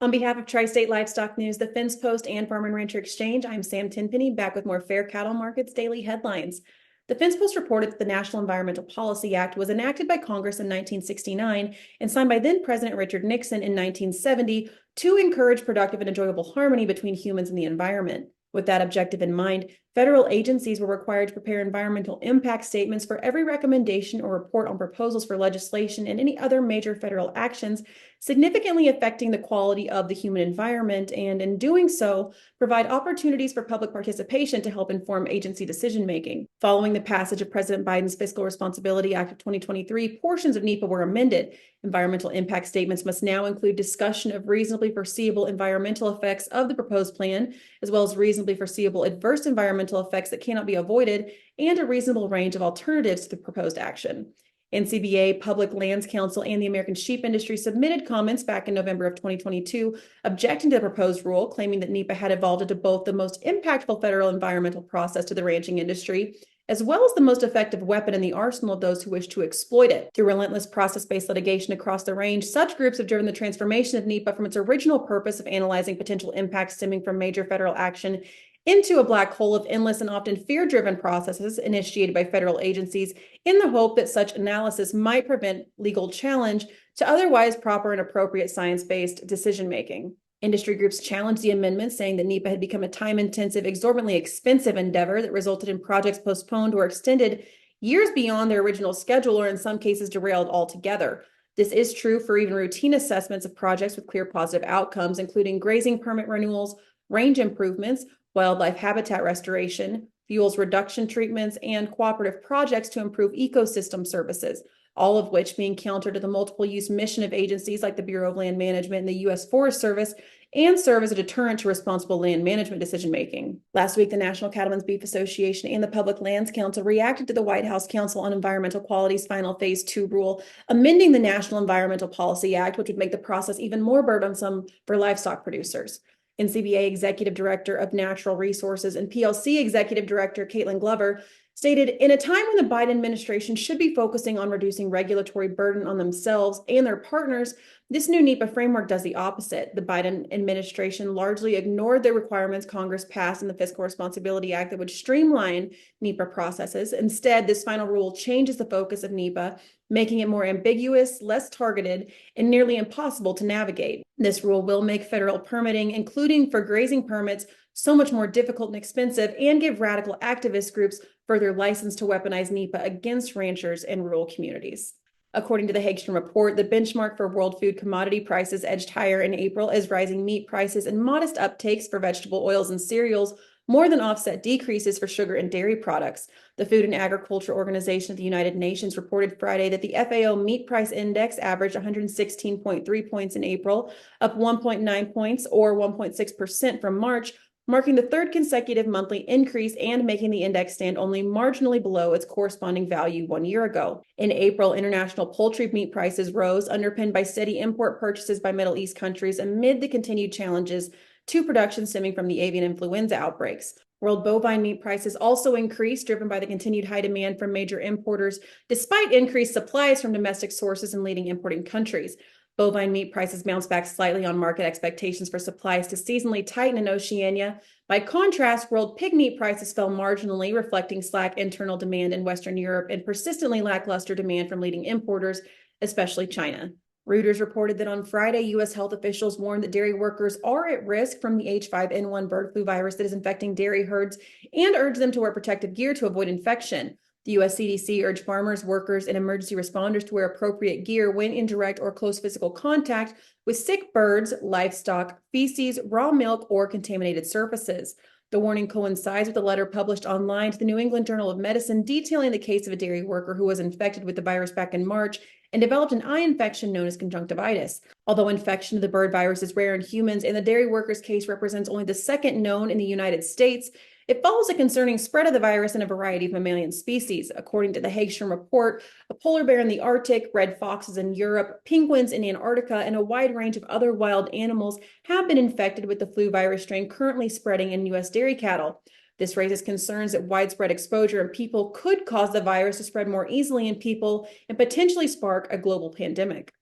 On behalf of Tri-State Livestock News, the Fence Post, and Farm and Rancher Exchange, I'm Sam Tenpenny, back with more Fair Cattle Markets Daily headlines. The Fence Post reported that the National Environmental Policy Act was enacted by Congress in 1969 and signed by then-President Richard Nixon in 1970 to encourage productive and enjoyable harmony between humans and the environment. With that objective in mind, federal agencies were required to prepare environmental impact statements for every recommendation or report on proposals for legislation and any other major federal actions significantly affecting the quality of the human environment, and in doing so, provide opportunities for public participation to help inform agency decision-making. Following the passage of President Biden's Fiscal Responsibility Act of 2023, portions of NEPA were amended. Environmental impact statements must now include discussion of reasonably foreseeable environmental effects of the proposed plan, as well as reasonably foreseeable adverse environmental effects that cannot be avoided, and a reasonable range of alternatives to the proposed action. NCBA, Public Lands Council, and the American sheep industry submitted comments back in November of 2022, objecting to the proposed rule, claiming that NEPA had evolved into both the most impactful federal environmental process to the ranching industry, as well as the most effective weapon in the arsenal of those who wish to exploit it. Through relentless process-based litigation across the range, such groups have driven the transformation of NEPA from its original purpose of analyzing potential impacts stemming from major federal action into a black hole of endless and often fear-driven processes initiated by federal agencies in the hope that such analysis might prevent legal challenge to otherwise proper and appropriate science-based decision-making. Industry groups challenged the amendment, saying that NEPA had become a time-intensive, exorbitantly expensive endeavor that resulted in projects postponed or extended years beyond their original schedule, or in some cases derailed altogether. This is true for even routine assessments of projects with clear positive outcomes, including grazing permit renewals, range improvements, wildlife habitat restoration, fuels reduction treatments, and cooperative projects to improve ecosystem services, all of which being counter to the multiple use mission of agencies like the Bureau of Land Management and the U.S. Forest Service, and serve as a deterrent to responsible land management decision-making. Last week, the National Cattlemen's Beef Association and the Public Lands Council reacted to the White House Council on Environmental Quality's final Phase 2 rule, amending the National Environmental Policy Act, which would make the process even more burdensome for livestock producers. NCBA Executive Director of Natural Resources and PLC Executive Director Caitlin Glover stated, "In a time when the Biden administration should be focusing on reducing regulatory burden on themselves and their partners, this new NEPA framework does the opposite. The Biden administration largely ignored the requirements Congress passed in the Fiscal Responsibility Act that would streamline NEPA processes. Instead, this final rule changes the focus of NEPA, making it more ambiguous, less targeted, and nearly impossible to navigate. This rule will make federal permitting, including for grazing permits, so much more difficult and expensive, and give radical activist groups further license to weaponize NEPA against ranchers and rural communities." According to the Hagstrom report, the benchmark for world food commodity prices edged higher in April as rising meat prices and modest uptakes for vegetable oils and cereals more than offset decreases for sugar and dairy products. The Food and Agriculture Organization of the United Nations reported Friday that the FAO Meat Price Index averaged 116.3 points in April, up 1.9 points or 1.6% from March, marking the third consecutive monthly increase and making the index stand only marginally below its corresponding value 1 year ago. In April, international poultry meat prices rose, underpinned by steady import purchases by Middle East countries amid the continued challenges to production stemming from the avian influenza outbreaks. World bovine meat prices also increased, driven by the continued high demand from major importers, despite increased supplies from domestic sources in leading importing countries. Bovine meat prices bounced back slightly on market expectations for supplies to seasonally tighten in Oceania. By contrast, world pig meat prices fell marginally, reflecting slack internal demand in Western Europe and persistently lackluster demand from leading importers, especially China. Reuters reported that on Friday, U.S. health officials warned that dairy workers are at risk from the H5N1 bird flu virus that is infecting dairy herds and urged them to wear protective gear to avoid infection. The U.S. CDC urged farmers, workers, and emergency responders to wear appropriate gear when in direct or close physical contact with sick birds, livestock, feces, raw milk, or contaminated surfaces. The warning coincides with a letter published online to the New England Journal of Medicine detailing the case of a dairy worker who was infected with the virus back in March and developed an eye infection known as conjunctivitis. Although infection of the bird virus is rare in humans and the dairy worker's case represents only the second known in the United States, it follows a concerning spread of the virus in a variety of mammalian species. According to the Hagstrom report, a polar bear in the Arctic, red foxes in Europe, penguins in Antarctica, and a wide range of other wild animals have been infected with the flu virus strain currently spreading in U.S. dairy cattle. This raises concerns that widespread exposure in people could cause the virus to spread more easily in people and potentially spark a global pandemic.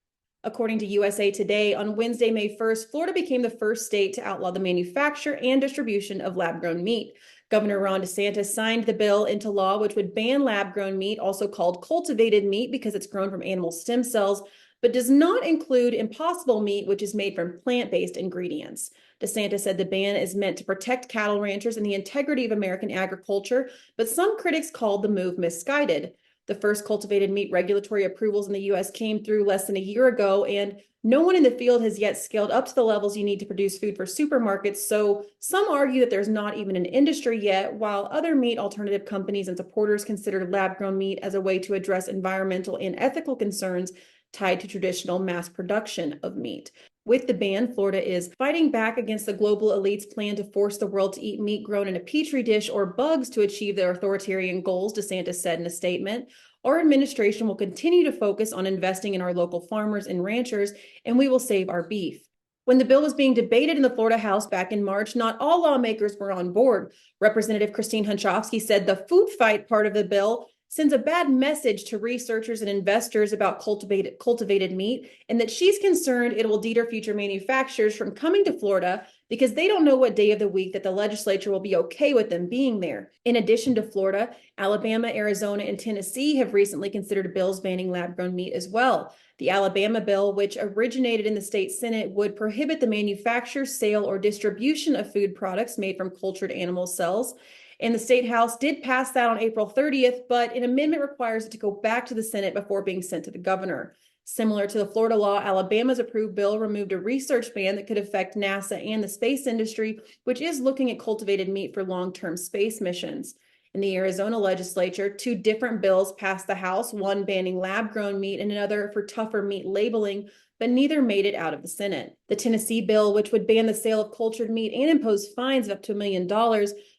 According to USA Today, on Wednesday, May 1st, Florida became the first state to outlaw the manufacture and distribution of lab-grown meat. Governor Ron DeSantis signed the bill into law, which would ban lab-grown meat, also called cultivated meat because it's grown from animal stem cells, but does not include impossible meat, which is made from plant-based ingredients. DeSantis said the ban is meant to protect cattle ranchers and the integrity of American agriculture, but some critics called the move misguided. The first cultivated meat regulatory approvals in the U.S. came through less than a year ago, and no one in the field has yet scaled up to the levels you need to produce food for supermarkets, so some argue that there's not even an industry yet, while other meat alternative companies and supporters consider lab-grown meat as a way to address environmental and ethical concerns tied to traditional mass production of meat. With the ban, Florida is fighting back against the global elite's plan to force the world to eat meat grown in a petri dish or bugs to achieve their authoritarian goals, DeSantis said in a statement. Our administration will continue to focus on investing in our local farmers and ranchers, and we will save our beef. When the bill was being debated in the Florida House back in March, not all lawmakers were on board. Representative Christine Hunchofsky said the food fight part of the bill sends a bad message to researchers and investors about cultivated meat, and that she's concerned it will deter future manufacturers from coming to Florida because they don't know what day of the week that the legislature will be okay with them being there. In addition to Florida, Alabama, Arizona, and Tennessee have recently considered bills banning lab-grown meat as well. The Alabama bill, which originated in the state Senate, would prohibit the manufacture, sale, or distribution of food products made from cultured animal cells. And the State House did pass that on April 30th, but an amendment requires it to go back to the Senate before being sent to the governor. Similar to the Florida law, Alabama's approved bill removed a research ban that could affect NASA and the space industry, which is looking at cultivated meat for long-term space missions. In the Arizona legislature, two different bills passed the House, one banning lab-grown meat and another for tougher meat labeling, but neither made it out of the Senate. The Tennessee bill, which would ban the sale of cultured meat and impose fines of up to $1 million,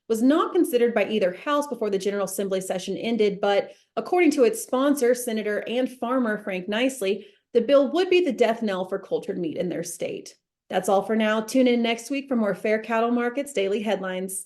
was not considered by either house before the General Assembly session ended, but according to its sponsor, Senator and farmer Frank Nicely, the bill would be the death knell for cultured meat in their state. That's all for now. Tune in next week for more Fair Cattle Markets Daily Headlines.